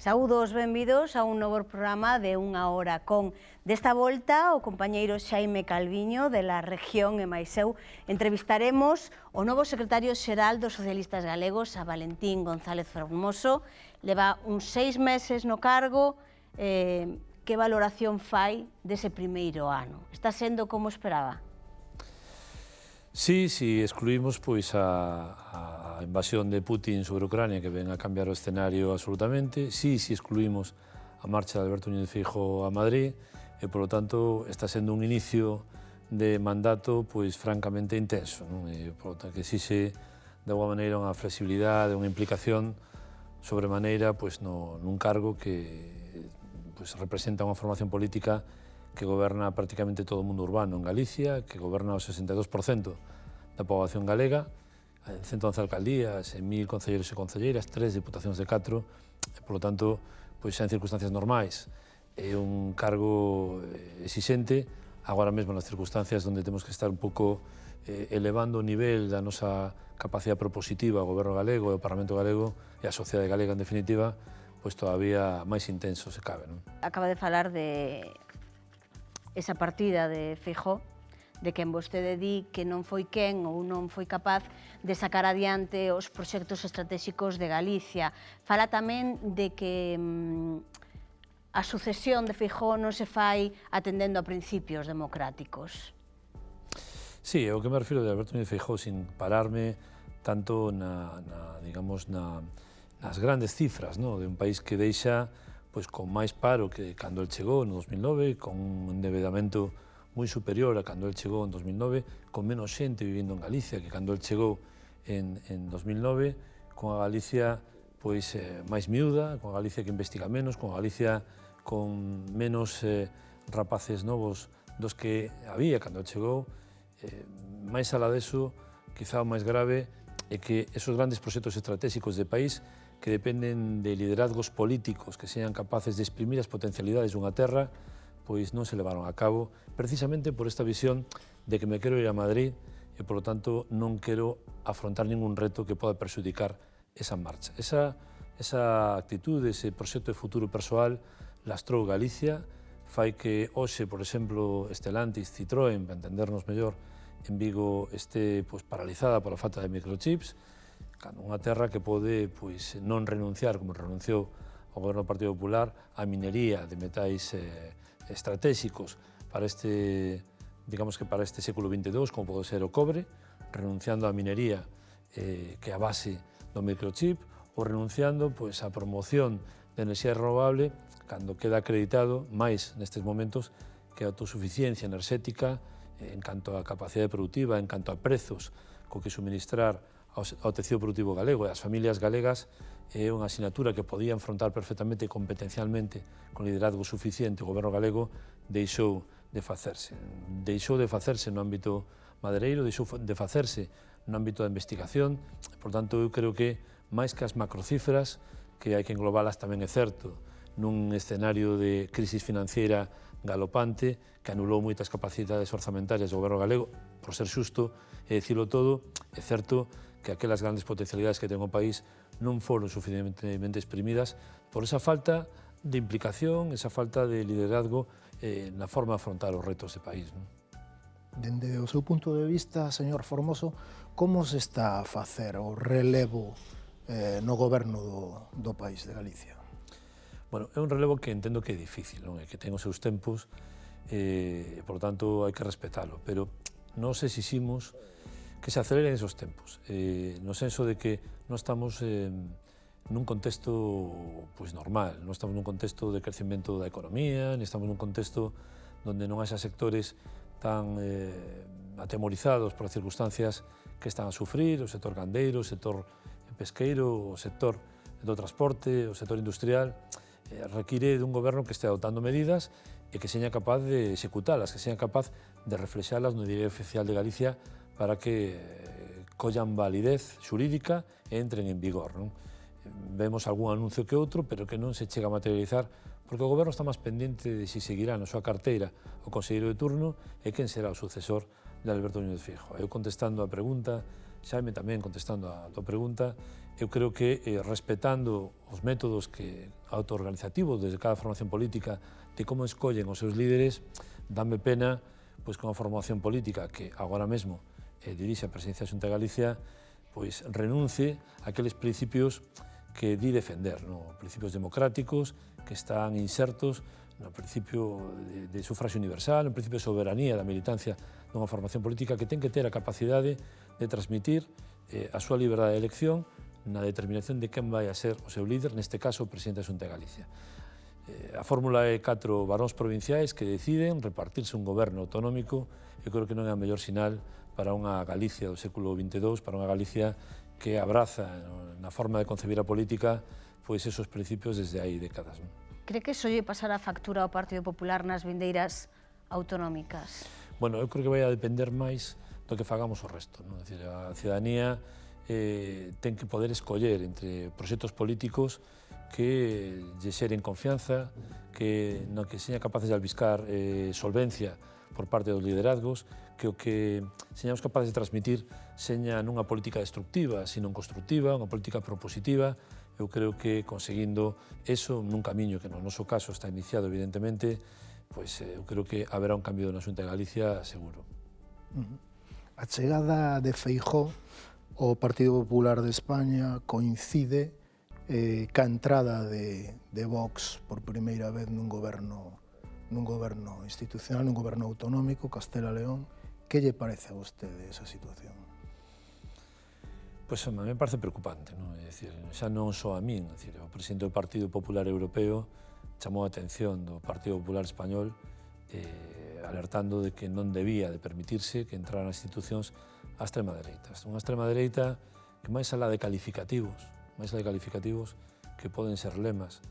Saúdos, benvidos a un novo programa de Unha Hora con. Desta volta, o compañeiro Xaime Calviño, de la región e máis eu, entrevistaremos o novo secretario xeral dos socialistas galegos, a Valentín González Formoso. Leva uns 6 meses no cargo. Que valoración fai dese primeiro ano? Está sendo como esperaba? Sí, excluímos pois a invasión de Putin sobre Ucrania, que ven a cambiar o escenario absolutamente. Sí, excluímos a marcha de Alberto Núñez Feijóo a Madrid, e, polo tanto, está sendo un inicio de mandato pois francamente intenso, non? E, polo tanto, que exixe de alguma maneira unha flexibilidade, unha implicación sobremaneira pois nun cargo que pois representa unha formación política que goberna prácticamente todo o mundo urbano en Galicia, que goberna o 62% da poboación galega, 111 alcaldías, 1000 concelleiros e concelleiras, 3 diputacións de 4, e, polo tanto, pois xa en circunstancias normais. É un cargo exixente, agora mesmo nas circunstancias onde temos que estar un pouco elevando o nivel da nosa capacidade propositiva ao goberno galego e ao Parlamento galego e á sociedade galega, en definitiva, pois todavía máis intenso se cabe, non? Acaba de falar de esa partida de Feijóo, de quen vostede di que non foi quen ou non foi capaz de sacar adiante os proxectos estratégicos de Galicia. Fala tamén de que a sucesión de Feijóo non se fai atendendo a principios democráticos. Sí, o que me refiro de Alberto Núñez Feijóo, sin pararme tanto nas grandes cifras, de un país que deixa con máis paro que cando el chegou no 2009, con un endeudamento moi superior a cando el chegou en 2009, con menos xente vivindo en Galicia que cando el chegou en 2009, con a Galicia máis miúda, con a Galicia que investiga menos, con a Galicia con menos rapaces novos dos que había cando el chegou. Máis alá deso, quizá o máis grave é que esos grandes proxectos estratégicos de país que dependen de liderazgos políticos que sean capaces de exprimir as potencialidades dunha terra, pois non se levaron a cabo, precisamente por esta visión de que me quero ir a Madrid e, polo tanto, non quero afrontar ningún reto que poda perxudicar esa marcha. Esa actitude, ese proxecto de futuro persoal, lastrou Galicia, fai que hoxe, por exemplo, Stellantis, Citroën, para entendernos mellor, en Vigo este paralizada pola falta de microchips, cando unha terra que pode non renunciar, como renunciou o goberno do Partido Popular, a minería de metais estratégicos para este século XXII, como pode ser o cobre, renunciando á minería que é a base do microchip, ou renunciando á promoción de enerxía renovable, cando queda acreditado, máis nestes momentos, que a autosuficiencia enerxética, en canto a capacidade productiva, en canto a prezos co que suministrar ao tecido productivo galego e ás familias galegas, é unha asignatura que podía enfrontar perfectamente e competencialmente con liderazgo suficiente. O goberno galego deixou de facerse. Deixou de facerse no ámbito madereiro, deixou de facerse no ámbito da investigación. Por tanto, eu creo que, máis que as macrocifras, que hai que englobalas tamén é certo, nun escenario de crisis financiera galopante, que anulou moitas capacidades orzamentarias do goberno galego, por ser xusto e dicilo todo, é certo que aquelas grandes potencialidades que ten o país non foron suficientemente exprimidas por esa falta de implicación, esa falta de liderazgo na forma de afrontar os retos de país. Dende o seu punto de vista, señor Formoso, como se está a facer o relevo no goberno do país de Galicia? Bueno, é un relevo que entendo que é difícil, non? É que ten os seus tempos e, por tanto, hai que respetalo, pero nos exiximos que se aceleren esos tempos, no senso de que non estamos nun contexto normal, non estamos nun contexto de crecimento da economía, non estamos nun contexto onde non haxa sectores tan atemorizados por as circunstancias que están a sufrir, o sector gandeiro, o sector pesqueiro, o sector do transporte, o sector industrial. Require dun goberno que este adoptando medidas e que seña capaz de executalas, que seña capaz de reflexalas no Diario Oficial de Galicia para que collan validez xurídica e entren en vigor. Vemos algún anuncio que outro, pero que non se chega a materializar, porque o goberno está máis pendiente de se seguirá na súa carteira o conselleiro de turno e quen será o sucesor de Alberto Núñez Feijóo. Eu contestando a pregunta, Xaime tamén contestando a tua pregunta, eu creo que respetando os métodos autoorganizativos desde cada formación política de como escollen os seus líderes, dame pena pois, que unha formación política que agora mesmo dirixe a presidencia da Xunta de Galicia pois, renuncie a aqueles principios que di defender, principios democráticos que están insertos no principio de sufragio universal, no principio de soberanía da militancia dunha formación política que ten que ter a capacidade de transmitir a súa liberdade de elección na determinación de quen vai a ser o seu líder, neste caso o presidente da Xunta de Galicia. A fórmula é 4 baróns provinciais que deciden repartirse un goberno autonómico. Eu creo que non é a mellor sinal para unha Galicia do século XXII, para unha Galicia que abraza na forma de concebir a política pois esos principios desde hai décadas. Cree que iso lle pasará a factura ao Partido Popular nas vindeiras autonómicas? Bueno, eu creo que vai a depender máis do que fagamos o resto. É dicir, a ciudadanía ten que poder escoller entre proxectos políticos que lle xeren confianza, no que señan capaces de albiscar solvencia por parte dos liderazgos, que o que señamos capaces de transmitir seña nunha política destructiva, sino constructiva, unha política propositiva. Eu creo que conseguindo eso nun camiño que no noso caso está iniciado evidentemente, pois eu creo que haberá un cambio na Xunta de Galicia seguro. A chegada de Feijóo ao Partido Popular de España coincide ca entrada de Vox por primeira vez nun goberno institucional, nun goberno autonómico, Castela e León. Que lle parece a vostede esa situación? Pois a mí me parece preocupante, non? É dicir, xa non só a min, é dicir, o presidente do Partido Popular Europeo chamou a atención do Partido Popular Español alertando de que non debía de permitirse que entraran as institucións a extrema dereita. Unha extrema dereita que máis alá de calificativos, que poden ser lemas,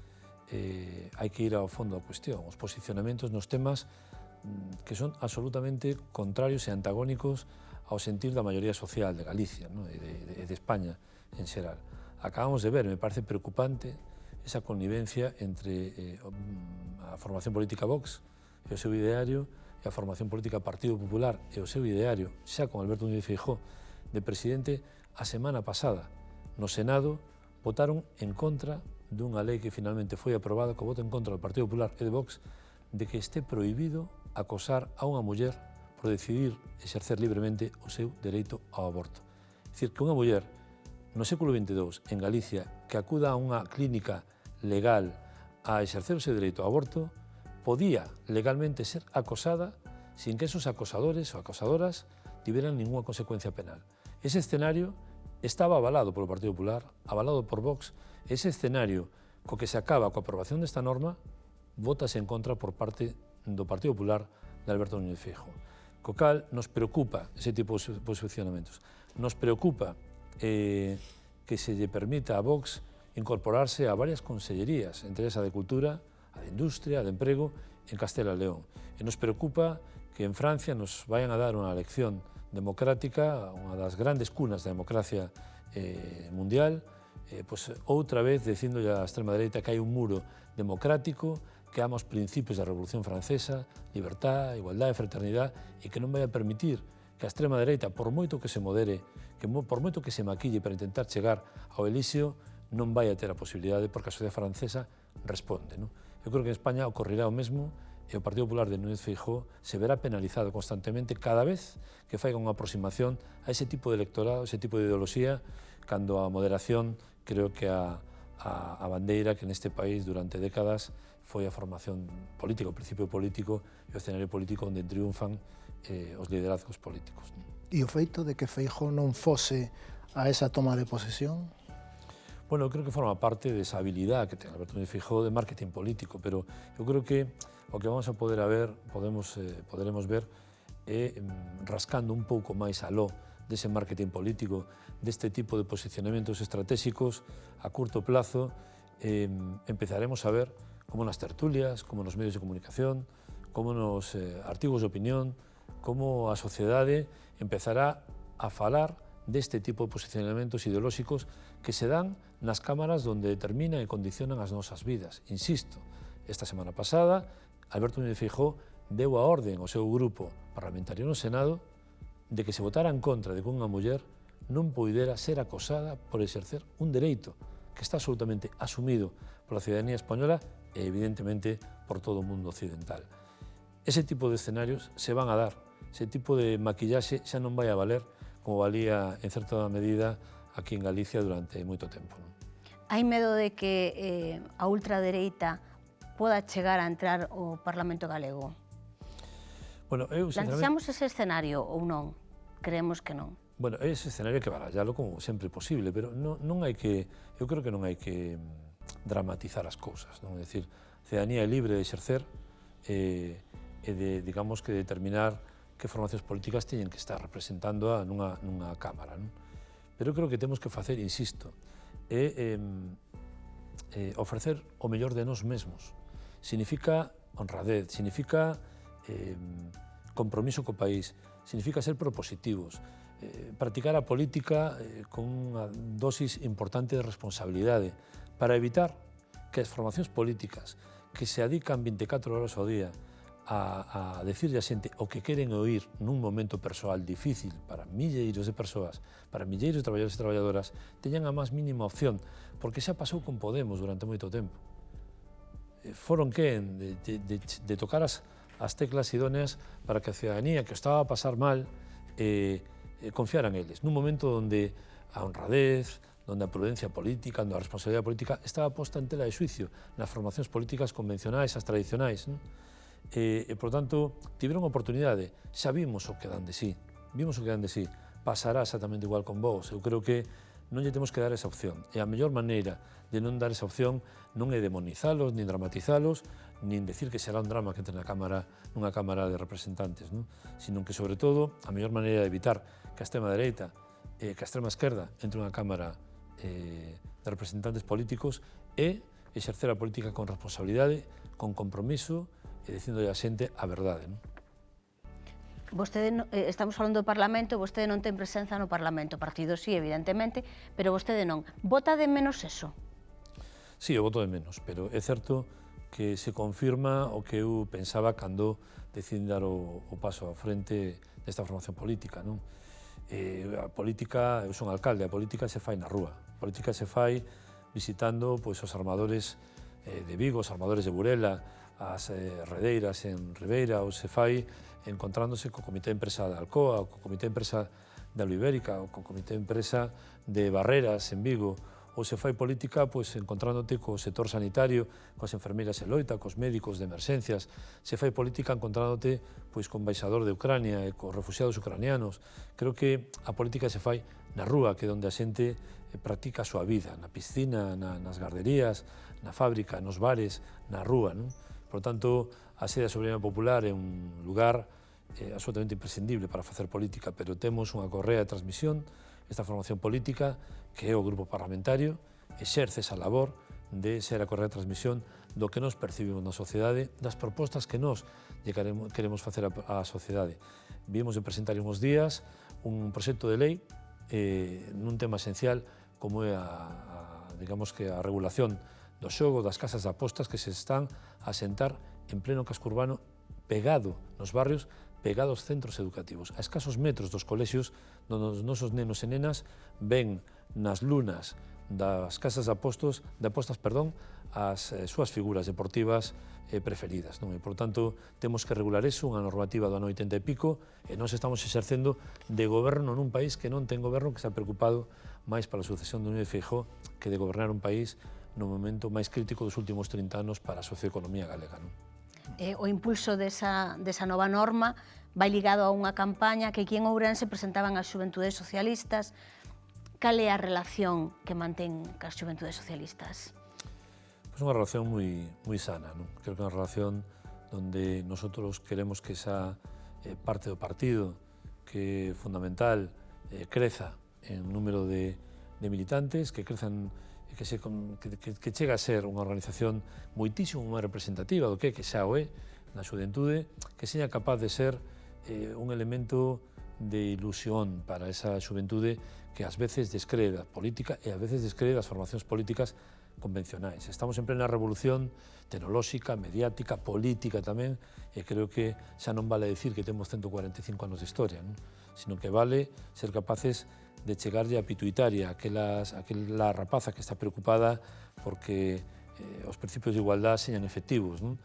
hai que ir ao fondo da cuestión, os posicionamentos nos temas que son absolutamente contrarios e antagónicos ao sentir da maioría social de Galicia e de España en xeral. Acabamos de ver, me parece preocupante, esa connivencia entre a formación política Vox e o seu ideario e a formación política Partido Popular e o seu ideario, xa con Alberto Núñez Feijóo de presidente. A semana pasada, no Senado, votaron en contra dunha lei que finalmente foi aprobada co voto en contra do Partido Popular e de Vox de que este prohibido acosar a unha muller por decidir exercer libremente o seu dereito ao aborto. É dicir, que unha muller no século XXII en Galicia que acuda a unha clínica legal a exercer o seu dereito ao aborto podía legalmente ser acosada sin que esos acosadores ou acosadoras tiveran ninguna consecuencia penal. Ese escenario estaba avalado polo Partido Popular, avalado por Vox. Ese escenario co que se acaba coa aprobación desta norma votase en contra por parte do Partido Popular de Alberto Núñez Feijóo. Co cal nos preocupa ese tipo de posicionamentos. Nos preocupa que se lle permita a Vox incorporarse a varias consellerías, entre esa de Cultura, a de Industria, a de Emprego, en Castela e León. E nos preocupa que en Francia nos vayan a dar unha lección democrática, unha das grandes cunas da democracia mundial, pois outra vez dicindo a extrema dereita que hai un muro democrático que ama os principios da Revolución Francesa, libertad, igualdade, fraternidade, e que non vai a permitir que a extrema dereita, por moito que se modere, por moito que se maquille para intentar chegar ao elixio, non vai a ter a posibilidade porque a sociedade francesa responde. Eu creo que en España ocorrirá o mesmo e o Partido Popular de Núñez Feijóo se verá penalizado constantemente cada vez que faiga unha aproximación a ese tipo de electorado, ese tipo de ideoloxía, cando a moderación creo que a bandeira que neste país durante décadas foi a formación política, o principio político e o escenario político onde triunfan os liderazgos políticos. E o feito de que Feijóo non fose a esa toma de posesión? Bueno, eu creo que forma parte desa habilidade que ten Alberto Núñez Feijóo de marketing político, pero eu creo que o que vamos a poderemos ver é rascando un pouco máis aló dese marketing político, deste tipo de posicionamentos estratégicos a curto plazo, empezaremos a ver como nas tertulias, como nos medios de comunicación, como nos artigos de opinión, como a sociedade empezará a falar deste tipo de posicionamentos ideolóxicos que se dan nas cámaras onde determinan e condicionan as nosas vidas. Insisto, esta semana pasada, Alberto Núñez Feijóo deu a orden ao seu grupo parlamentario no Senado de que se votara en contra de que unha muller non poidera ser acosada por exercer un dereito que está absolutamente asumido pola ciudadanía española e, evidentemente, por todo o mundo occidental. Ese tipo de escenarios se van a dar, ese tipo de maquillaxe xa non vai a valer como valía, en certa medida, aquí en Galicia durante moito tempo. Hai medo de que a ultradereita poda chegar a entrar ao Parlamento galego? Bueno, eu, Plantexamos ese escenario ou non? Creemos que non. Bueno, ese escenario hai que barallalo como sempre posible, pero non hai que, eu creo que non hai que dramatizar as cousas, non? É dicir, a ciudadanía é libre de exercer e de, digamos, que determinar que formacións políticas teñen que estar representándoa nunha cámara, non? Pero eu creo que temos que facer, insisto, ofrecer o mellor de nós mesmos. Significa honradez, significa compromiso co país, significa ser propositivos, practicar a política con unha dosis importante de responsabilidade para evitar que as formacións políticas que se adican 24 horas ao día a decirle a xente o que queren oír nun momento persoal difícil para milleiros de persoas, para milleiros de traballadores e traballadoras, teñan a máis mínima opción, porque xa pasou con Podemos durante moito tempo. Foron quen de tocar as teclas idóneas para que a ciudadanía que estaba a pasar mal confiara en eles, nun momento onde a honradez, onde a prudencia política, onde a responsabilidade política estaba posta en tela de xuicio nas formacións políticas convencionais, as tradicionais, non? Por tanto, tiveron oportunidade, xa vimos o que dan de sí, pasará exactamente igual con vos. Eu creo que non lle temos que dar esa opción, e a mellor maneira de non dar esa opción non é demonizalos, nin dramatizalos, nin decir que será un drama que entre nunha cámara de representantes, non? Sino que, sobre todo, a mellor maneira de evitar que a extrema dereita que a extrema esquerda entre unha cámara de representantes políticos é exercer a política con responsabilidade, con compromiso e dicindo a xente a verdade, non? Vostede, estamos falando do Parlamento, vostede non ten presenza no Parlamento, partido sí, evidentemente, pero vostede non. Vota de menos eso? Sí, eu voto de menos, pero é certo que se confirma o que eu pensaba cando decidín dar o paso á frente desta formación política, non? A política, eu son alcalde, a política se fai na rúa, a política se fai visitando os armadores de Vigo, os armadores de Burela, as redeiras en Ribeira, ou se fai encontrándose co Comité de Empresa de Alcoa, co Comité de Empresa da Ibérica, ou co Comité de Empresa de Barreras en Vigo, ou se fai política encontrándote co sector sanitario, coas enfermeiras en loita, cos médicos de emerxencias, se fai política encontrándote co embaixador de Ucrania e cos refugiados ucranianos. Creo que a política se fai na rúa, que é onde a xente practica a súa vida, na piscina, nas garderías, na fábrica, nos bares, na rúa, non? Por tanto, a sede da soberanía popular é un lugar absolutamente imprescindible para facer política, pero temos unha correa de transmisión, esta formación política, que é o grupo parlamentario, exerce esa labor de ser a correa de transmisión do que nos percibimos na sociedade, das propostas que nos queremos facer á sociedade. Vimos de presentar uns días un proxecto de lei nun tema esencial como é digamos que a regulación do xogo, das casas de apostas que se están a sentar en pleno casco urbano, pegado nos barrios, pegado aos centros educativos, a escasos metros dos colexios onde os nosos nenos e nenas ven nas lunas das casas de apostas, as súas figuras deportivas preferidas, non? E, por tanto, temos que regular eso, unha normativa do ano 80 e pico, e nós estamos exercendo de goberno nun país que non ten goberno, que se ha preocupado máis para a sucesión de Núñez Feijóo que de gobernar un país no momento máis crítico dos últimos 30 anos para a socioeconomía galega, non? O impulso desa nova norma vai ligado a unha campaña que aquí en Ourense presentaban as xuventudes socialistas. Cal é a relación que mantén cas xuventudes socialistas? Pois unha relación moi sana, non? Creo que é unha relación onde nosotros queremos que esa parte do partido, que é fundamental, creza en número de militantes, que crezan que chega a ser unha organización moitísimo máis representativa do que xa o é na xuventude, que seña capaz de ser un elemento de ilusión para esa xuventude que ás veces descree da política e ás veces descree das formacións políticas convencionais. Estamos en plena revolución tecnolóxica, mediática, política tamén, e creo que xa non vale decir que temos 145 anos de historia, non? Sino que vale ser capaces de chegarlle a pituitaria, aquela rapaza que está preocupada porque os principios de igualdad señan efectivos, non?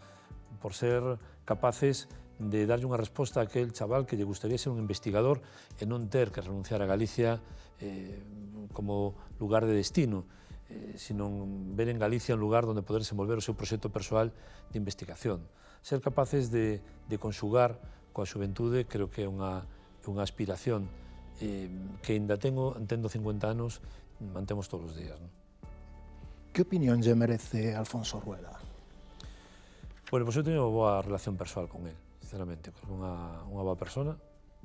Por ser capaces de darlle unha resposta a aquel chaval que lle gustaría ser un investigador e non ter que renunciar a Galicia como lugar de destino, sino ver en Galicia un lugar onde poder desenvolver o seu proxecto persoal de investigación. Ser capaces de conxugar coa xuventude creo que é unha aspiración que ainda tendo 50 anos mantemos todos os días. Que opinión lle merece Alfonso Rueda? Bueno, pois eu teño unha boa relación persoal con él, sinceramente. Unha boa persona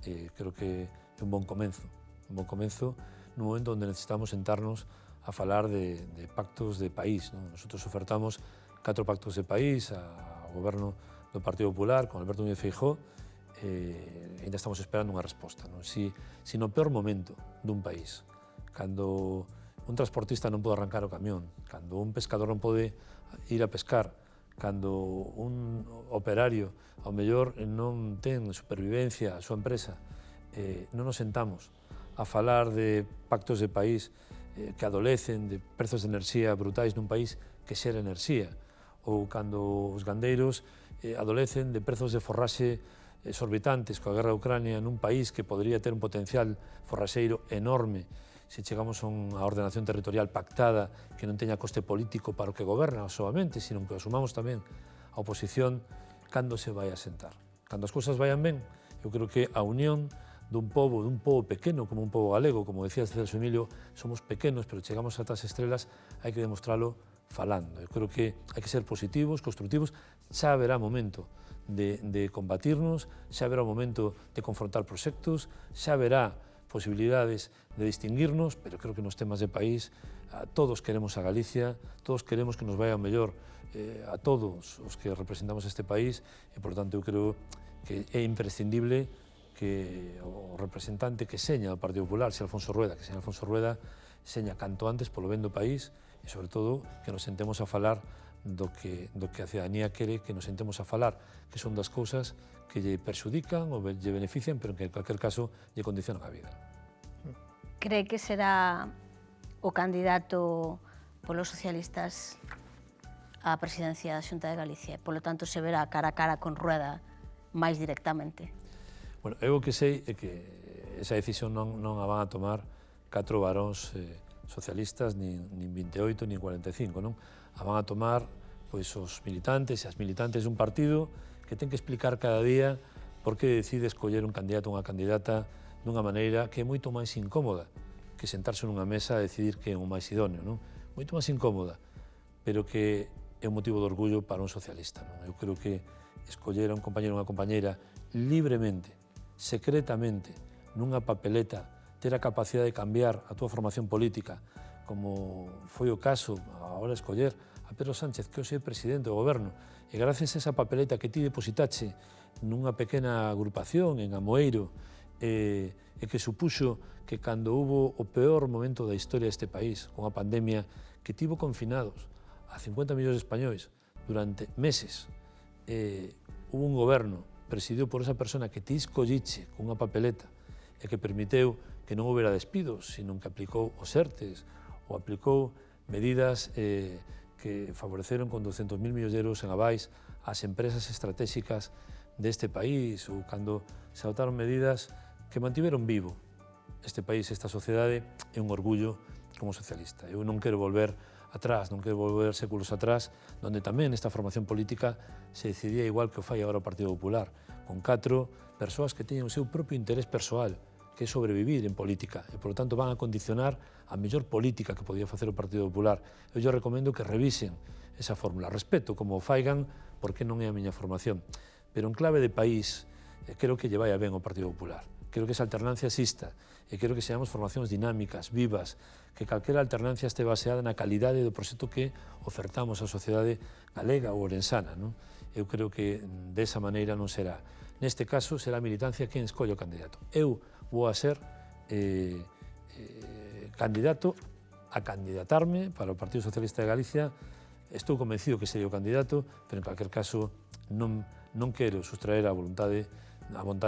e creo que é un bon comenzo nun momento onde necesitamos sentarnos a falar de pactos de país. Nosotros ofertamos 4 pactos de país ao goberno do Partido Popular con Alberto Núñez Feijóo e ainda estamos esperando unha resposta. Si no peor momento dun país, cando un transportista non pode arrancar o camión, cando un pescador non pode ir a pescar, cando un operario ao mellor non ten supervivencia a súa empresa, non nos sentamos a falar de pactos de país que adolecen de prezos de enerxía brutais nun país que xera enerxía, ou cando os gandeiros adolecen de prezos de forraxe exorbitantes coa guerra de Ucrania nun país que podría ter un potencial forraxeiro enorme se chegamos a unha ordenación territorial pactada que non teña coste político para o que goberna solamente, sino que asumamos tamén a oposición cando se vai a sentar. Cando as cousas vayan ben, eu creo que a unión dun pobo pequeno como un pobo galego, como decía Celso Emilio, somos pequenos, pero chegamos ata as estrelas, hai que demostralo falando. Eu creo que hai que ser positivos, constructivos, xa haberá momento de combatirnos, xa haberá momento de confrontar proxectos, xa haberá posibilidades de distinguirnos, pero creo que nos temas de país todos queremos a Galicia, todos queremos que nos vaya mellor a todos os que representamos este país e, por tanto, eu creo que é imprescindible que o representante que seña do Partido Popular, se Alfonso Rueda, que seña Alfonso Rueda, seña canto antes polo ben do país e, sobre todo, que nos sentemos a falar do que a ciudadanía quere que nos sentemos a falar, que son das cousas que lle perxudican ou lle benefician, pero que en cualquier caso lle condicionan a vida. Cree que será o candidato polos socialistas á presidencia da Xunta de Galicia? Polo tanto, se verá cara a cara con Rueda máis directamente? Bueno, eu o que sei é que esa decisión non a van a tomar 4 varóns socialistas, nin 28, nin 45, non? A van a tomar pois, os militantes e as militantes dun partido que ten que explicar cada día por que decide escoller un candidato ou unha candidata dunha maneira que é moito máis incómoda que sentarse nunha mesa a decidir que é o máis idóneo, non? Moito máis incómoda, pero que é un motivo de orgullo para un socialista, non? Eu creo que escoller a un compañeiro ou unha compañeira libremente, secretamente, nunha papeleta, ter a capacidade de cambiar a túa formación política, como foi o caso, agora escoller a Pedro Sánchez, que hoxe é presidente do goberno, e gracias a esa papeleta que ti depositache nunha pequena agrupación en Amoeiro, e que supuxo que cando hubo o peor momento da historia deste país, con a pandemia, que tivo confinados a 50 millóns de españois durante meses, hubo un goberno presidido por esa persona que ti escolliche cunha papeleta e que permiteu que non houbera despidos, sino que aplicou os ERTES ou aplicou medidas que favoreceron con 200.000 millóns de euros en avais ás empresas estratégicas deste país ou cando se adoptaron medidas que mantiveron vivo este país, esta sociedade, é un orgullo como socialista. Eu non quero volver atrás, non quero volver séculos atrás, donde tamén esta formación política se decidía igual que o fai agora o Partido Popular, con 4 persoas que teñen o seu propio interés persoal, que é sobrevivir en política, e, por lo tanto, van a condicionar a mellor política que podía facer o Partido Popular. Eu recomendo que revisen esa fórmula. Respeto como o faigan, porque non é a miña formación. Pero en clave de país, creo que lle vai ben o Partido Popular. Creo que esa alternancia exista e creo que seamos formacións dinámicas, vivas, que calquera alternancia este baseada na calidade do proxecto que ofertamos á sociedade galega ou orensana, non? Eu creo que desa maneira non será. Neste caso, será a militancia quen escolle o candidato. Eu vou a ser candidato a candidatarme para o Partido Socialista de Galicia. Estou convencido que sería o candidato, pero en calquer caso non quero sustraer a vontade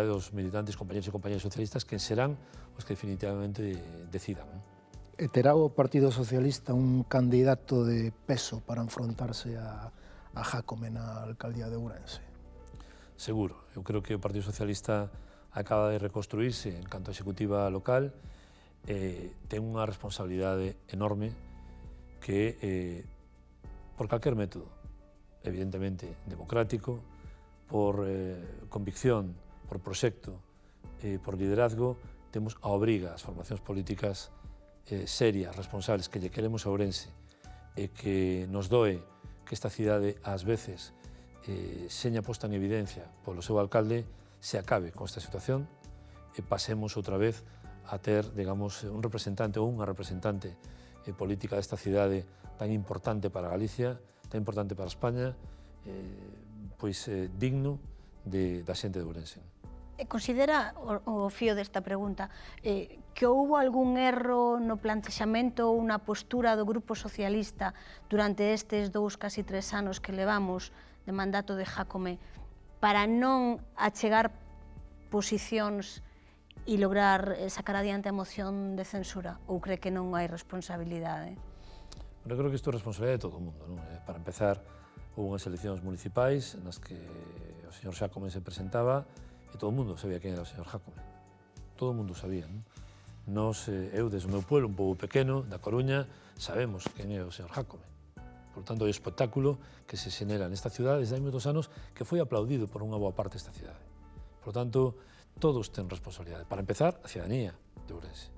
dos militantes, compañeros e compañeras socialistas, que serán os que definitivamente decidan. E terá o Partido Socialista un candidato de peso para enfrontarse a Jácome na alcaldía de Ourense? Seguro. Eu creo que o Partido Socialista acaba de reconstruirse en canto a executiva local, ten unha responsabilidade enorme que, por calquer método, evidentemente democrático, por convicción, por proxecto, por liderazgo, temos a obriga as formacións políticas serias, responsables, que lle queremos a Ourense e que nos doe que esta cidade ás veces seña posta en evidencia polo seu alcalde, se acabe con esta situación e pasemos outra vez a ter, digamos, un representante ou unha representante política desta cidade tan importante para Galicia, tan importante para España, pois digno da xente de Ourense. Considera, o fío desta pregunta, que houbo algún erro no plantexamento ou na postura do Grupo Socialista durante estes 2, casi 3 anos que levamos de mandato de Jácome para non achegar posicións e lograr sacar adiante a moción de censura? Ou cree que non hai responsabilidade? Eu creo que isto é responsabilidade de todo o mundo, non? Para empezar, houve unhas eleccións municipais nas que o señor Jácome se presentaba e todo o mundo sabía quen era o señor Jácome. Todo o mundo sabía, non? Eu, desde o meu pueblo, un pouco pequeno, da Coruña, sabemos quen é o señor Jácome. Por tanto, é o espectáculo que se xenera nesta cidade desde hai moitos anos que foi aplaudido por unha boa parte desta cidade. Por tanto, todos ten responsabilidade. Para empezar, a cidadanía de Ourense.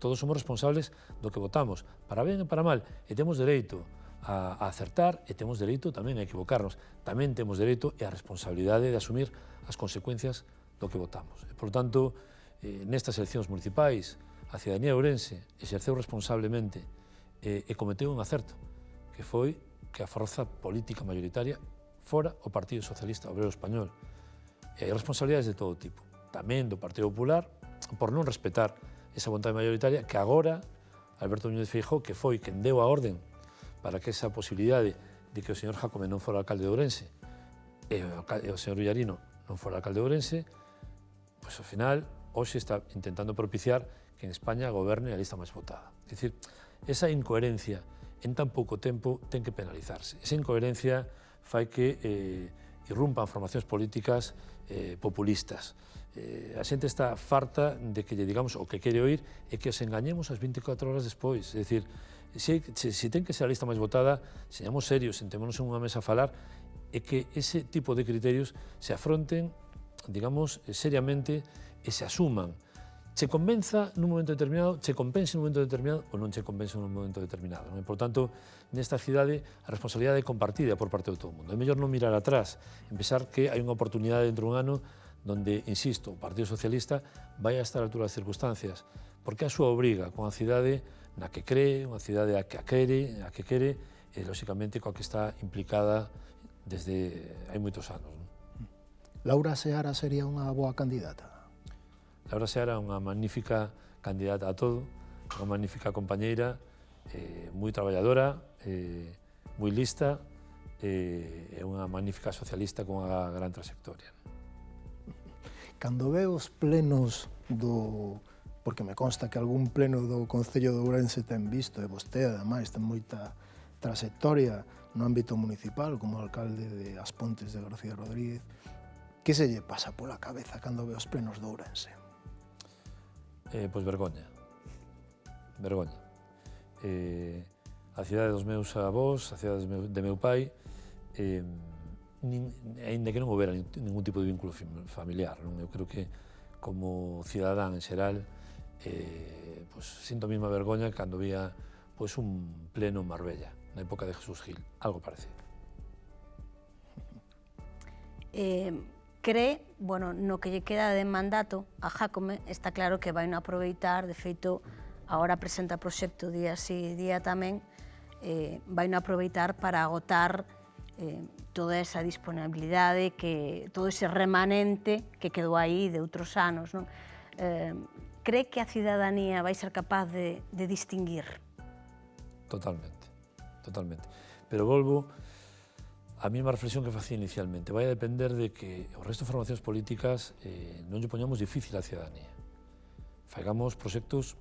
Todos somos responsables do que votamos, para ben e para mal, e temos dereito a acertar e temos dereito tamén a equivocarnos. Tamén temos dereito e a responsabilidade de asumir as consecuencias do que votamos. E, por tanto, nestas eleccións municipais, a cidadanía de Ourense exerceu responsablemente e cometeu un acerto, que foi que a forza política mayoritaria fora o Partido Socialista Obrero Español. E hai responsabilidades de todo tipo, tamén do Partido Popular, por non respetar esa vontade mayoritaria que agora Alberto Núñez Feijóo, que foi quen deu a orden para que esa posibilidade de que o señor Jácome non fora alcalde de Ourense e o señor Villarino non fora alcalde de Ourense, pois ao final, hoxe está intentando propiciar que en España goberne a lista máis votada. É dicir, esa incoherencia en tan pouco tempo ten que penalizarse. Esa incoherencia fai que irrumpan formacións políticas populistas. A xente está farta de que lle digamos o que quere oír e que os engañemos as 24 horas despois. É dicir, se ten que ser a lista máis votada, señamos serios, sentémonos en unha mesa a falar e que ese tipo de criterios se afronten, digamos, seriamente e se asuman. Che convenza nun momento determinado, che compense nun momento determinado ou non che compense nun momento determinado. Non? E, por tanto, nesta cidade a responsabilidade é compartida por parte de todo o mundo. É mellor non mirar atrás, en pensar que hai unha oportunidade dentro dun ano donde, insisto, o Partido Socialista vai a estar a altura das circunstancias, porque a súa obriga con a cidade na que cree, unha cidade a que quere, e, lóxicamente, coa que está implicada desde hai moitos anos. Non? Laura Seara sería unha boa candidata? Laura Seara é unha magnífica candidata a todo, unha magnífica compañeira, moi traballadora, moi lista, e unha magnífica socialista con unha gran trayectoria. Cando ve os plenos do... porque me consta que algún pleno do Concello de Ourense ten visto, e vostede, ademais, ten moita trayectoria no ámbito municipal, como alcalde de As Pontes de García Rodríguez, que se lle pasa pola cabeza cando ve os plenos de Ourense? Pois vergoña. Vergoña. A cidade dos meus avós, a cidade de meu pai, ainda que non houbera ningún tipo de vínculo familiar. Non? Eu creo que, como cidadán en xeral, pois, sinto a mesma vergoña cando vía pois, un pleno en Marbella, na época de Jesús Gil. Algo parecido. Cree, bueno, no que lle queda de mandato a Jácome, está claro que vai non aproveitar, de feito, agora presenta proxecto día sí, día tamén, vai non aproveitar para agotar toda esa disponibilidade, todo ese remanente que quedou aí de outros anos. Non? Cree que a cidadanía vai ser capaz de distinguir Totalmente, totalmente. Pero volvo a mesma reflexión que facía inicialmente. Vai a depender de que o resto de formacións políticas non lle poñamos difícil á ciudadanía. Faigamos proxectos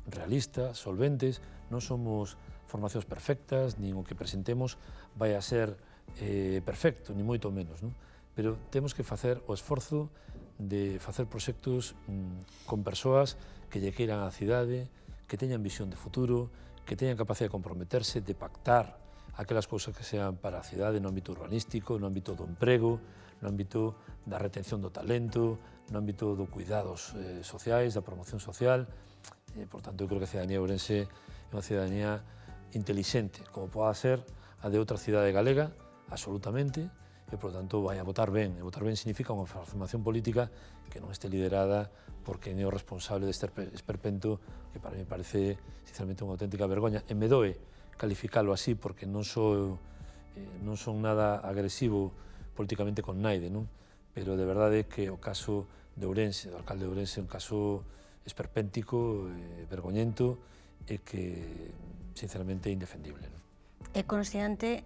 realistas, solventes, non somos formacións perfectas, nin o que presentemos vai a ser perfecto, ni moito menos, non? Pero temos que facer o esforzo de facer proxectos con persoas que lle queiran a cidade, que teñan visión de futuro, que teñan capacidade de comprometerse, de pactar aquelas cousas que sean para a cidade no ámbito urbanístico, no ámbito do emprego, no ámbito da retención do talento, no ámbito dos cuidados sociais, da promoción social. Por tanto, eu creo que a ciudadanía de Ourense é unha ciudadanía intelixente, como poda ser a de outra cidade galega, absolutamente, e, por tanto, vai a votar ben. E votar ben significa unha formación política que non este liderada por quen é o responsable deste esperpento, que para mí parece, sinceramente, unha auténtica vergoña. E me doe calificalo así, porque non son nada agresivo políticamente con naide, non? Pero de verdade que o caso de Ourense, do alcalde de Ourense, é un caso esperpéntico, vergoñento, e que, sinceramente, é indefendible, non? É consciente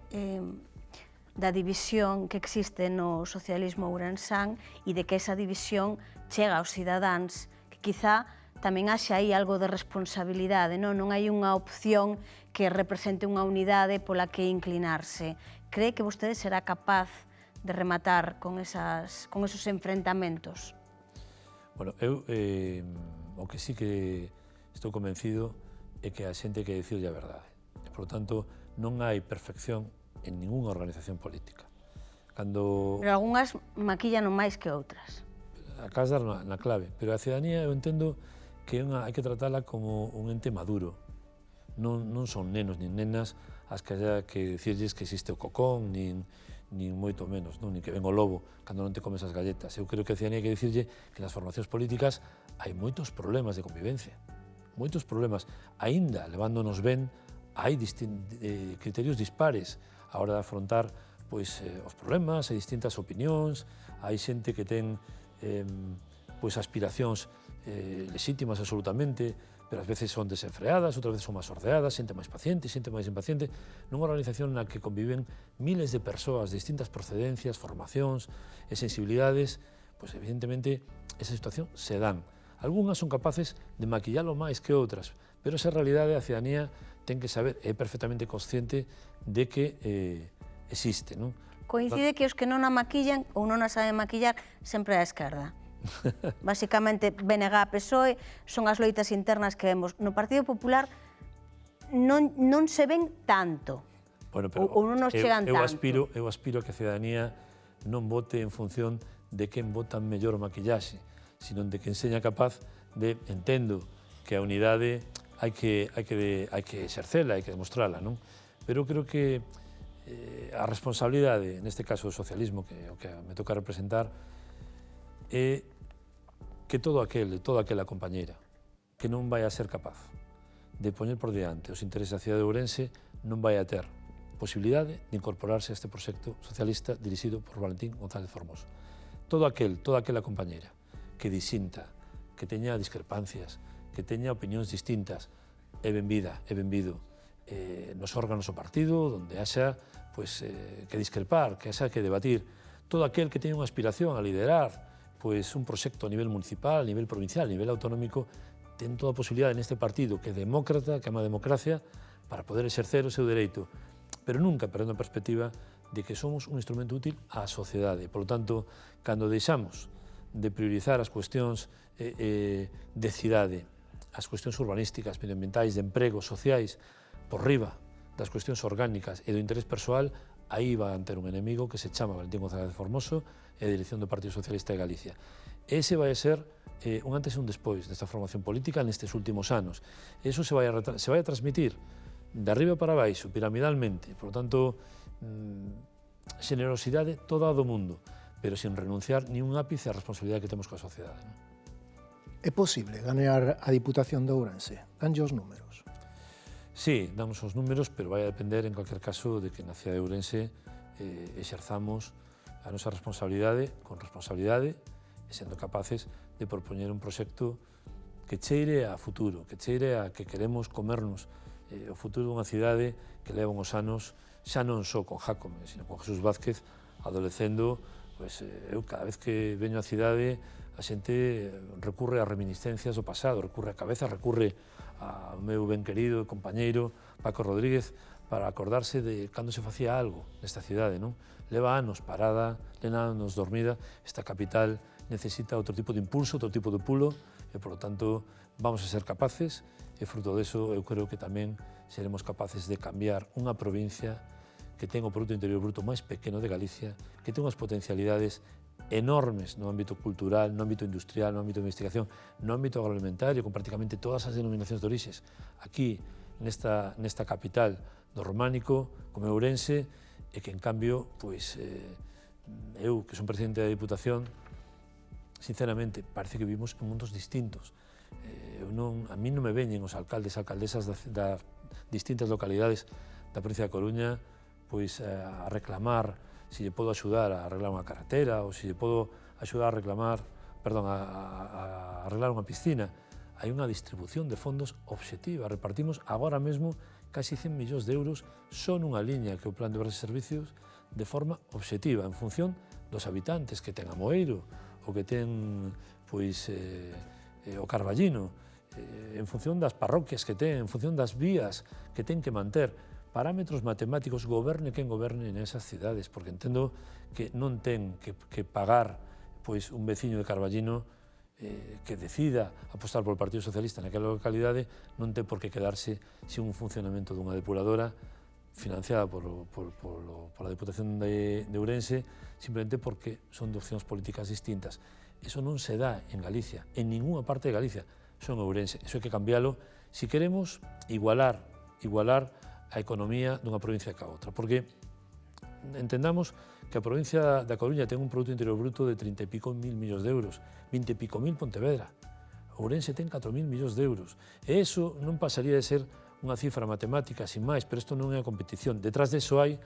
da división que existe no socialismo ourensán e de que esa división chega aos cidadáns, que quizá tamén haxa aí algo de responsabilidade, non hai unha opción que represente unha unidade pola que inclinarse. Cree que vostede será capaz de rematar con esos enfrentamentos? Bueno, eu o que sí que estou convencido é que a xente que decirlle a verdade. E, por tanto, non hai perfección en ninguna organización política. Pero algunhas maquillan máis que outras. Acabas de dar na clave, pero a ciudadanía eu entendo que hai que tratala como un ente maduro. Non son nenos nin nenas as que haya que dicirlles que existe o cocón, nin moito menos, nin que ven o lobo cando non te comes as galletas. Eu creo que a ciudadanía hai que dicirlle que nas formacións políticas hai moitos problemas de convivencia, moitos problemas. Aínda levándonos ben, hai criterios dispares a hora de afrontar os problemas, hai distintas opinións, hai xente que ten aspiracións legítimas absolutamente, pero ás veces son desenfreadas, outras veces son máis ordeadas, xente máis paciente, xente máis impaciente, nunha organización na que conviven miles de persoas de distintas procedencias, formacións e sensibilidades, pois evidentemente esa situación se dan. Algúnas son capaces de maquillalo máis que outras, pero esa realidade a ciudadanía ten que saber, é perfectamente consciente de que existe, non? Coincide que os que non a maquillan ou non a saben maquillar sempre é a esquerda. Basicamente, BNG e PSOE son as loitas internas que vemos. No Partido Popular non se ven tanto, ou non nos chegan tanto. Eu aspiro a que a ciudadanía non vote en función de quen vota mellor maquillaxe, sino de quen seña capaz de, entendo, que a unidade hai que exercela, hai que demostrala, non? Pero creo que a responsabilidade, neste caso do socialismo, que é o que me toca representar, é que toda aquela compañeira que non vai a ser capaz de poñer por diante os intereses da cidade de Ourense non vai a ter posibilidade de incorporarse a este proxecto socialista dirixido por Valentín González Formoso. Toda aquela compañeira que disinta, que teña discrepancias, que teña opinións distintas, é benvida, é benvido nos órganos do partido, onde haxa que discrepar, que haxa que debatir. Todo aquel que teña unha aspiración a liderar un proxecto a nivel municipal, a nivel provincial, a nivel autonómico, ten toda a posibilidade neste partido que é demócrata, que ama a democracia, para poder exercer o seu dereito, pero nunca perdendo a perspectiva de que somos un instrumento útil á sociedade. Por lo tanto, cando deixamos de priorizar as cuestións de cidade, as cuestións urbanísticas, medioambientais, de emprego, sociais, por riba das cuestións orgánicas e do interés persoal, aí va a ter un enemigo que se chama Valentín González Formoso e a dirección do Partido Socialista de Galicia. Ese vai a ser un antes e un despois desta formación política nestes últimos anos. Eso se vai a transmitir de arriba para baixo, piramidalmente. Por lo tanto, generosidade toda do mundo, pero sin renunciar ni un ápice á responsabilidade que temos coa sociedade. É posible ganear a Diputación de Ourense? Danlle os números? Sí, damos os números, pero vai a depender, en cualquier caso, de que na cidade de Ourense exerzamos a nosa responsabilidade con responsabilidade e sendo capaces de propoñer un proxecto que cheire a futuro, que cheire a que queremos comernos o futuro dunha cidade que leva uns anos xa non só con Jácome, sino con Jesús Vázquez adolecendo. Pois, eu cada vez que veño á cidade a xente recurre a reminiscencias do pasado, recurre a cabeza, recurre ao meu ben querido compañeiro Paco Rodríguez para acordarse de cando se facía algo nesta cidade, non? Leva anos parada, leva anos dormida, esta capital necesita outro tipo de impulso, outro tipo de pulo, e, por lo tanto, vamos a ser capaces, e fruto deso eu creo que tamén seremos capaces de cambiar unha provincia que ten o Produto Interior Bruto máis pequeno de Galicia, que ten unhas potencialidades enormes no ámbito cultural, no ámbito industrial, no ámbito de investigación, no ámbito agroalimentario, con prácticamente todas as denominacións de orixes. Aquí, nesta capital do románico, como Ourense, e que, en cambio, pois, eu, que son presidente da Diputación, sinceramente, parece que vivimos en mundos distintos. A mí non me veñen os alcaldes e alcaldesas das distintas localidades da provincia da Coruña pois a reclamar se lle podo axudar a arreglar unha carretera ou se lle podo axudar a arreglar unha piscina. Hai unha distribución de fondos obxectiva. Repartimos agora mesmo casi 100 millóns de euros só nunha liña que é o Plan de Obras e Servicios de forma obxectiva, en función dos habitantes que ten Amoeiro ou que ten pois, o Carballino, en función das parroquias que ten, en función das vías que ten que manter. Parámetros matemáticos, goberne quen goberne nesas cidades, porque entendo que non ten que pagar pois, un veciño de Carballino que decida apostar polo Partido Socialista naquela localidade, non ten por que quedarse sin un funcionamento dunha depuradora financiada pola Diputación de Ourense, simplemente porque son de opcións políticas distintas. Eso non se dá en Galicia, en ninguna parte de Galicia, son Ourense. Eso hai que cambiálo se queremos igualar a economía dunha provincia ca outra, porque entendamos que a provincia da Coruña ten un Produto Interior Bruto de 30 e pico mil millóns de euros, 20 e pico mil Pontevedra, Ourense ten 4.000 millóns de euros, e iso non pasaría de ser unha cifra matemática sin máis, pero isto non é a competición. Detrás deso hai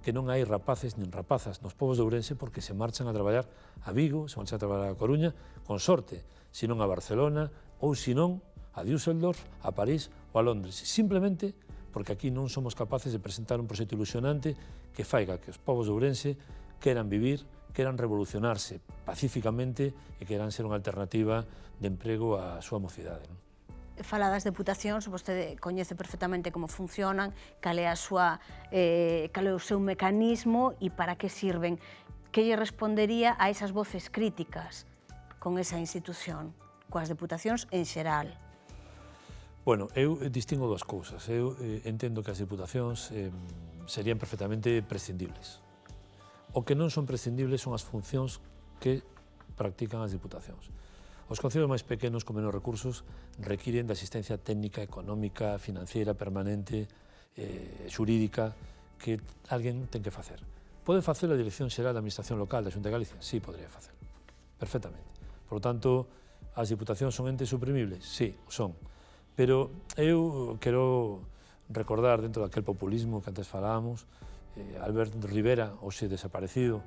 que non hai rapaces nin rapazas nos povos de Ourense porque se marchan a traballar a Vigo, se marchan a traballar a Coruña, con sorte, senón a Barcelona ou senón a Düsseldorf, a París ou a Londres, simplemente porque aquí non somos capaces de presentar un proxecto ilusionante que faiga que os povos de Ourense queran vivir, queran revolucionarse pacíficamente e queran ser unha alternativa de emprego á súa mocidade. Fala das deputacións, vostede coñece perfectamente como funcionan, cal é o seu mecanismo e para que sirven. Que lle respondería a esas voces críticas con esa institución, coas deputacións en xeral? Bueno, eu distingo dúas cousas. Eu entendo que as diputacións serían perfectamente prescindibles. O que non son prescindibles son as funcións que practican as diputacións. Os concellos máis pequenos con menos recursos requiren de asistencia técnica, económica, financiera, permanente, xurídica, que alguén ten que facer. Pode facer a Dirección Xeral da Administración Local da Xunta de Galicia? Sí, podría facer, perfectamente. Por lo tanto, as diputacións son entes suprimibles? Sí, son. Pero eu quero recordar, dentro daquel populismo que antes falábamos, Albert Rivera, hoxe desaparecido,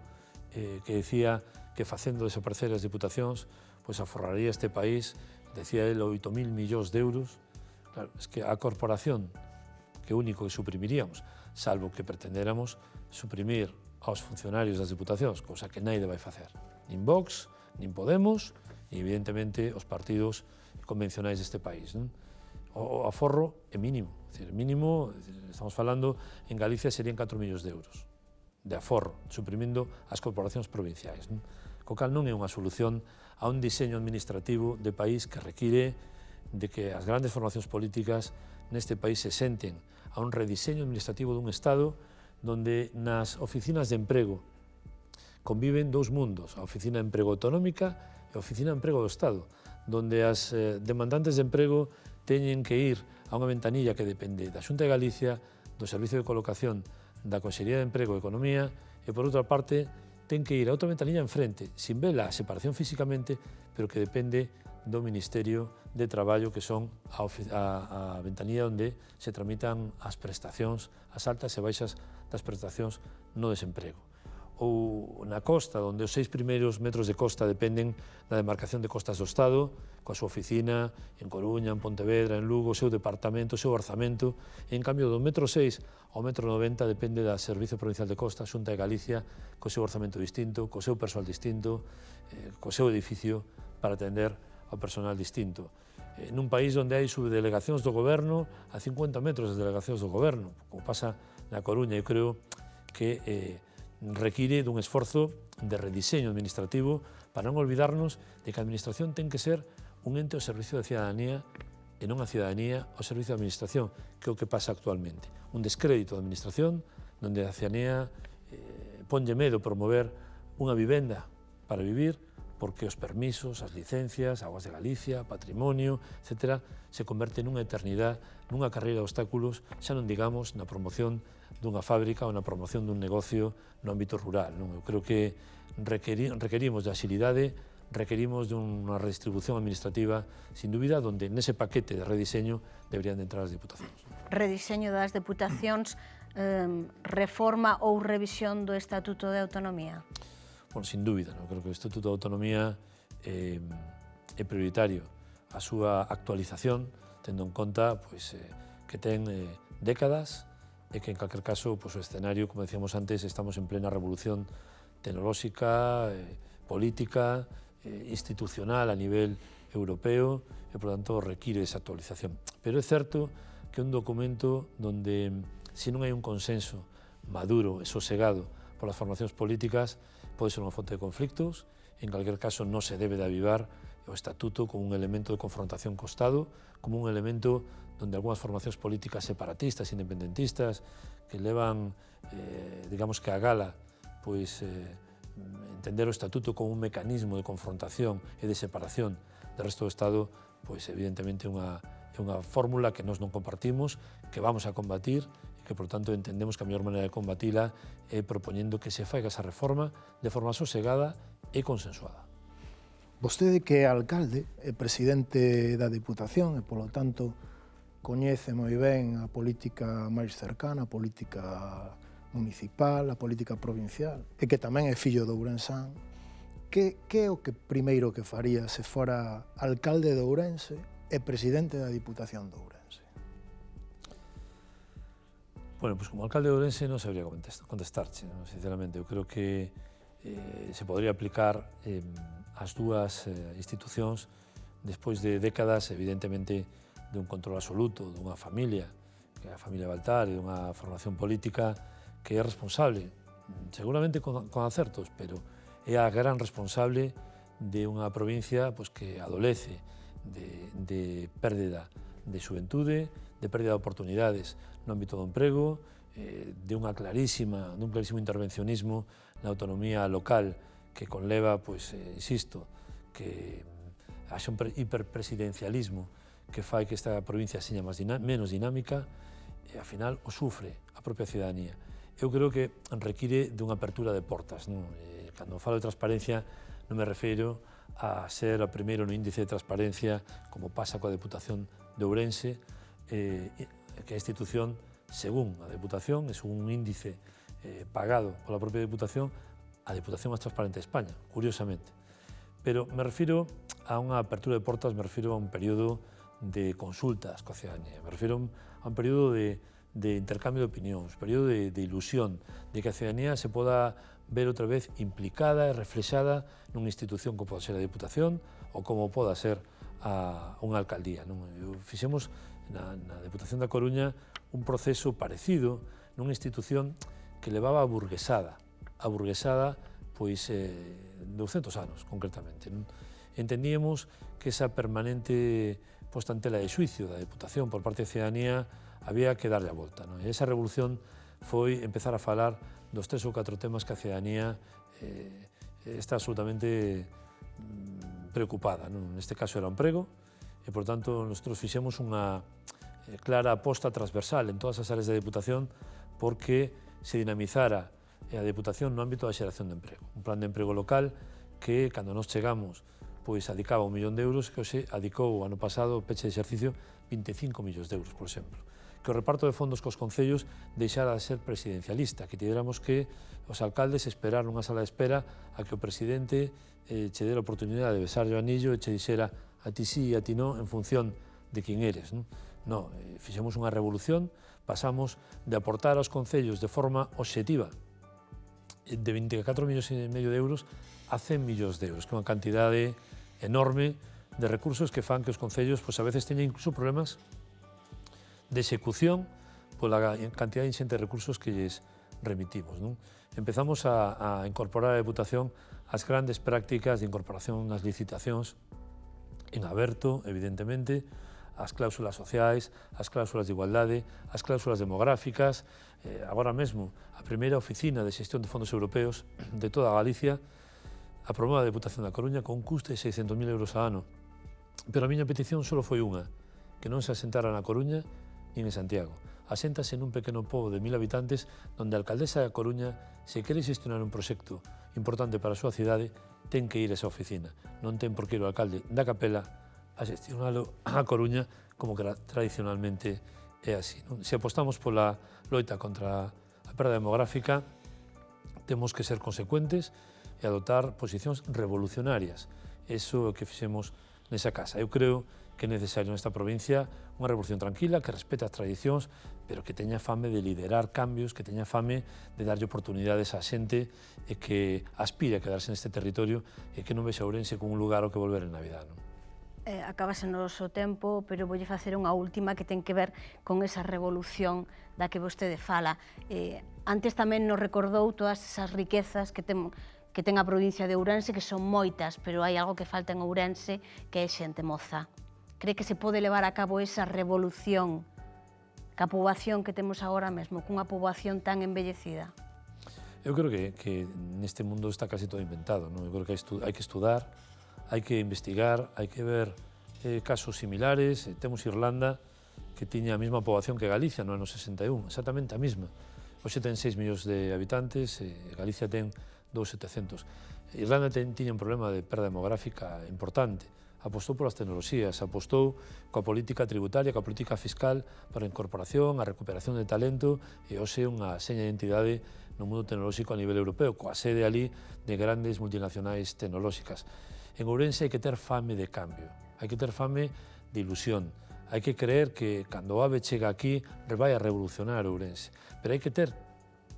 que decía que facendo desaparecer as diputacións, pois aforraría este país, decía ele, 8.000 millóns de euros. Claro, es que a corporación, que único que suprimiríamos, salvo que pretendéramos suprimir aos funcionarios das diputacións, cousa que naide vai facer. Nin Vox, nin Podemos, e evidentemente os partidos convencionais deste país, non? O aforro é mínimo, mínimo, estamos falando, en Galicia serían 4 millóns de euros de aforro, suprimindo as corporacións provinciais, non? Co cal non é unha solución a un diseño administrativo de país que require de que as grandes formacións políticas neste país se senten a un rediseño administrativo dun Estado donde nas oficinas de emprego conviven dous mundos, a oficina de emprego autonómica e a oficina de emprego do Estado, donde as demandantes de emprego teñen que ir a unha ventanilla que depende da Xunta de Galicia, do Servicio de Colocación da Consellería de Emprego e Economía, e, por outra parte, ten que ir a outra ventanilla enfrente, sin ver a separación físicamente, pero que depende do Ministerio de Traballo, que son a ventanilla onde se tramitan as prestacións, as altas e baixas das prestacións no desemprego. ou na costa, onde os 6 primeiros metros de costa dependen da demarcación de costas do Estado, coa súa oficina en Coruña, en Pontevedra, en Lugo, o seu departamento, o seu orzamento. En cambio, do metro 6 ao metro 90 depende da Servicio Provincial de Costa, Xunta de Galicia, co seu orzamento distinto, co seu persoal distinto, co seu edificio para atender ao personal distinto. Nun país onde hai subdelegacións do goberno a 50 metros das delegacións do goberno, como pasa na Coruña, eu creo que require dun esforzo de rediseño administrativo para non olvidarnos de que a administración ten que ser un ente ao servicio da cidadanía e non a cidadanía ao servicio da administración, que é o que pasa actualmente. Un descrédito da administración onde a cidadanía ponlle medo promover unha vivenda para vivir porque os permisos, as licencias, Aguas de Galicia, patrimonio, etc., se converten nunha eternidade, nunha carreira de obstáculos, xa non digamos na promoción dunha fábrica ou na promoción dun negocio no ámbito rural. Eu creo que requerimos de agilidade, requerimos dunha redistribución administrativa, sin dúbida, onde nese paquete de rediseño deberían de entrar as diputacións. Rediseño das deputacións, reforma ou revisión do Estatuto de Autonomía? Bueno, sin dúbida, creo que o Estatuto de Autonomía é prioritario a súa actualización, tendo en conta que ten décadas e que, en calquer caso, o escenario, como decíamos antes, estamos en plena revolución tecnolóxica, política, institucional a nivel europeo e, por tanto, require esa actualización. Pero é certo que un documento onde, se non hai un consenso maduro e sosegado polas formacións políticas, pode ser unha fonte de conflictos, en calquer caso non se debe de avivar o Estatuto como un elemento de confrontación co Estado, como un elemento onde algunhas formacións políticas separatistas, independentistas, que levan, digamos que a gala, entender o Estatuto como un mecanismo de confrontación e de separación do resto do Estado, evidentemente é unha fórmula que nós non compartimos, que vamos a combatir, que, por tanto, entendemos que a mellor maneira de combatila é propoñendo que se faiga esa reforma de forma sosegada e consensuada. Vostede que é alcalde e presidente da Diputación e, polo tanto, coñece moi ben a política máis cercana, a política municipal, a política provincial, e que tamén é fillo de Ourensán, que é o que primeiro que faría se fora alcalde de Ourense e presidente da Diputación de Ourense? Bueno, como alcalde de Ourense non sabría contestarche, sinceramente. Eu creo que se podría aplicar as dúas institucións despois de décadas, evidentemente, de un control absoluto dunha familia, que é a familia Baltar, e dunha formación política que é responsable, seguramente con acertos, pero é a gran responsable de unha provincia que adolece de pérdida de xuventude, de pérdida de oportunidades no ámbito do emprego, dun clarísimo intervencionismo na autonomía local que conleva, insisto, que haxa un hiperpresidencialismo que fai que esta provincia seña menos dinámica e, ao final, o sufre a propia cidadanía. Eu creo que require dunha apertura de portas. Cando falo de transparencia, non me refiro a ser o primeiro no índice de transparencia, como pasa coa Deputación de Ourense, que a institución, según a Deputación, é un índice pagado pola propia Deputación, a Deputación máis transparente de España, curiosamente. Pero me refiro a unha apertura de portas, me refiro a un período de consultas coa cidadanía, me refiro a un período de intercambio de opinións, período de ilusión, de que a cidadanía se poda ver outra vez implicada e reflexada nunha institución como pode ser a Deputación ou como poda ser unha alcaldía. Fixemos na Deputación da Coruña un proceso parecido nunha institución que levaba a burguesada 200 anos, concretamente. Entendíamos que esa permanente posta en tela de xuicio da Deputación por parte da cidadanía había que darlle a volta. E esa revolución foi empezar a falar dos 3 ou 4 temas que a cidadanía está absolutamente preocupada. Neste caso era o emprego, e, por tanto, nosotros fixemos unha clara aposta transversal en todas as áreas da Deputación porque se dinamizara a Deputación no ámbito da xeración de emprego. Un plan de emprego local que, cando nos chegamos, adicaba 1 millón de euros, que hoxe adicou o ano pasado, peche de exercicio, 25 millóns de euros, por exemplo. que o reparto de fondos cos concellos deixara de ser presidencialista, que tivéramos que os alcaldes esperar nunha sala de espera a que o presidente che dera a oportunidade de besarlle o anillo e che dixera a ti sí e a ti non en función de quen eres. Non, fixemos unha revolución, pasamos de aportar aos concellos de forma obxectiva de 24,5 millóns de euros a 100 millóns de euros, que é unha cantidade enorme de recursos que fan que os concellos a veces teñan incluso problemas de execución pola cantidad inxente de recursos que lles remitimos. Empezamos a incorporar a Deputación as grandes prácticas de incorporación nas licitacións en aberto, evidentemente, as cláusulas sociais, as cláusulas de igualdade, as cláusulas demográficas. Agora mesmo, a primeira oficina de xestión de fondos europeos de toda Galicia aprobou a Deputación da Coruña con un custe de 600.000 euros a ano. Pero a miña petición só foi unha, que non se asentara na Coruña nin en Santiago. Aséntase nun pequeno pobo de 1000 habitantes onde a alcaldesa da Coruña, se quere xestionar un proxecto importante para a súa cidade, ten que ir a esa oficina. Non ten por que ir o alcalde da Capela a xestionalo a Coruña como que tradicionalmente é así. Se apostamos pola loita contra a perda demográfica, temos que ser consecuentes e adoptar posicións revolucionarias. Eso é o que fixemos nesa casa. Eu creo que é necesario nesta provincia unha revolución tranquila, que respete as tradicións, pero que teña fame de liderar cambios, que teña fame de darlle oportunidades á xente e que aspire a quedarse neste territorio e que non vexa Ourense como un lugar ao que volver en Navidad. Acabase o noso tempo, pero voulle facer unha última que ten que ver con esa revolución da que vostede fala. Antes tamén nos recordou todas esas riquezas que ten a provincia de Ourense, que son moitas, pero hai algo que falta en Ourense, que é xente moza. Cree que se pode levar a cabo esa revolución ca poboación que temos agora mesmo, cunha poboación tan envellecida? Eu creo que neste mundo está casi todo inventado. Eu creo que hai que estudar, hai que investigar, hai que ver casos similares. Temos Irlanda, que tiña a mesma poboación que Galicia no ano 61, exactamente a mesma. Hoxe ten 6 millóns de habitantes, Galicia ten 2.700. Irlanda tiña un problema de perda demográfica importante. Apostou polas tecnoloxías, apostou coa política tributaria, coa política fiscal para a incorporación, a recuperación de talento e hoxe unha seña de identidade no mundo tecnolóxico a nivel europeo, coa sede ali de grandes multinacionais tecnolóxicas. En Ourense hai que ter fame de cambio, hai que ter fame de ilusión, hai que creer que cando o AVE chega aquí vai a revolucionar Ourense, pero hai que ter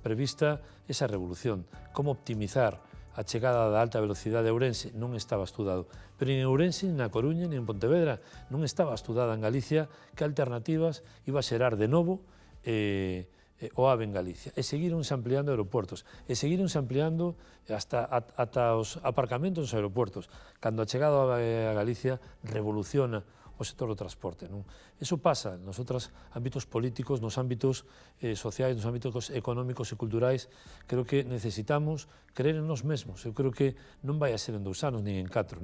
prevista esa revolución, como optimizar a chegada da alta velocidade a Ourense non estaba estudado, pero en Ourense, na Coruña, nin en Pontevedra non estaba estudada en Galicia que alternativas iba a xerar de novo o AVE en Galicia. E seguironse ampliando aeropuertos, e seguironse ampliando ata os aparcamentos dos aeropuertos, cando a chegada do AVE a Galicia revoluciona o sector do transporte. Eso pasa nos outros ámbitos políticos, nos ámbitos sociais, nos ámbitos económicos e culturais. Creo que necesitamos creer en nós mesmos. Eu creo que non vai a ser en 2 anos nin en 4,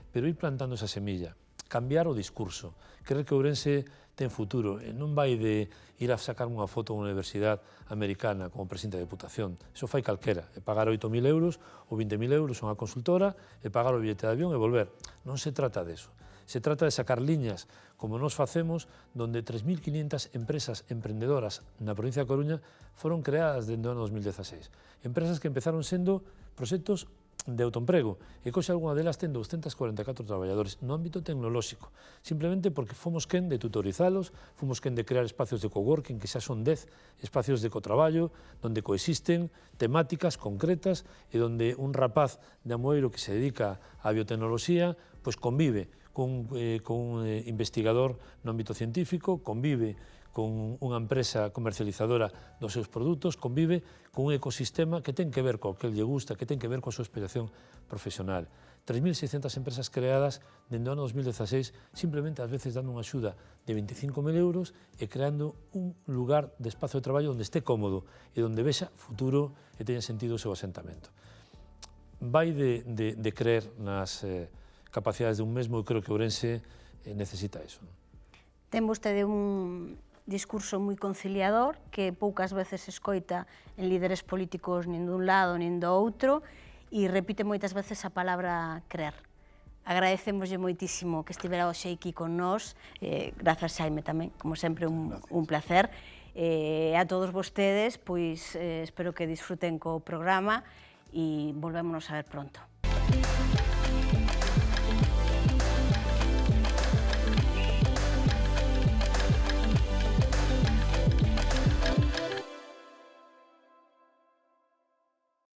pero ir plantando esa semilla, cambiar o discurso, creer que Ourense ten futuro, non vai de ir a sacar unha foto a unha universidade americana como presidente da Deputación. Eso fai calquera, e pagar 8.000 euros ou 20.000 euros a unha consultora, e pagar o billete de avión e volver. Non se trata de eso. Se trata de sacar liñas, como nos facemos, donde 3.500 empresas emprendedoras na provincia de Coruña foron creadas dende o ano 2016. Empresas que empezaron sendo proxectos de autoemprego, e coxe algunha delas ten 244 traballadores no ámbito tecnolóxico, simplemente porque fomos quen de tutorizalos, fomos quen de crear espacios de coworking, que xa son 10 espacios de cotraballo, donde coexisten temáticas concretas e donde un rapaz de Amoeiro que se dedica á biotecnoloxía, pois convive con un investigador no ámbito científico, convive con unha empresa comercializadora dos seus produtos, convive con un ecosistema que ten que ver co que lle gusta, que ten que ver coa súa aspiración profesional. 3.600 empresas creadas dende o ano 2016, simplemente ás veces dando unha axuda de 25.000 euros e creando un lugar de espacio de traballo onde esté cómodo e onde vexa futuro e teña sentido o seu asentamento. Vai de creer nas capacidades de un mesmo, eu creo que Ourense necesita eso. Ten vostede un discurso moi conciliador que poucas veces se escoita en líderes políticos nin dun lado nin do outro e repite moitas veces a palabra creer. Agradecémoslle moitísimo que estivera hoxe aquí con nós, grazas Xaime tamén, como sempre un placer. A todos vostedes, pois espero que disfruten co programa e volvémonos a ver pronto.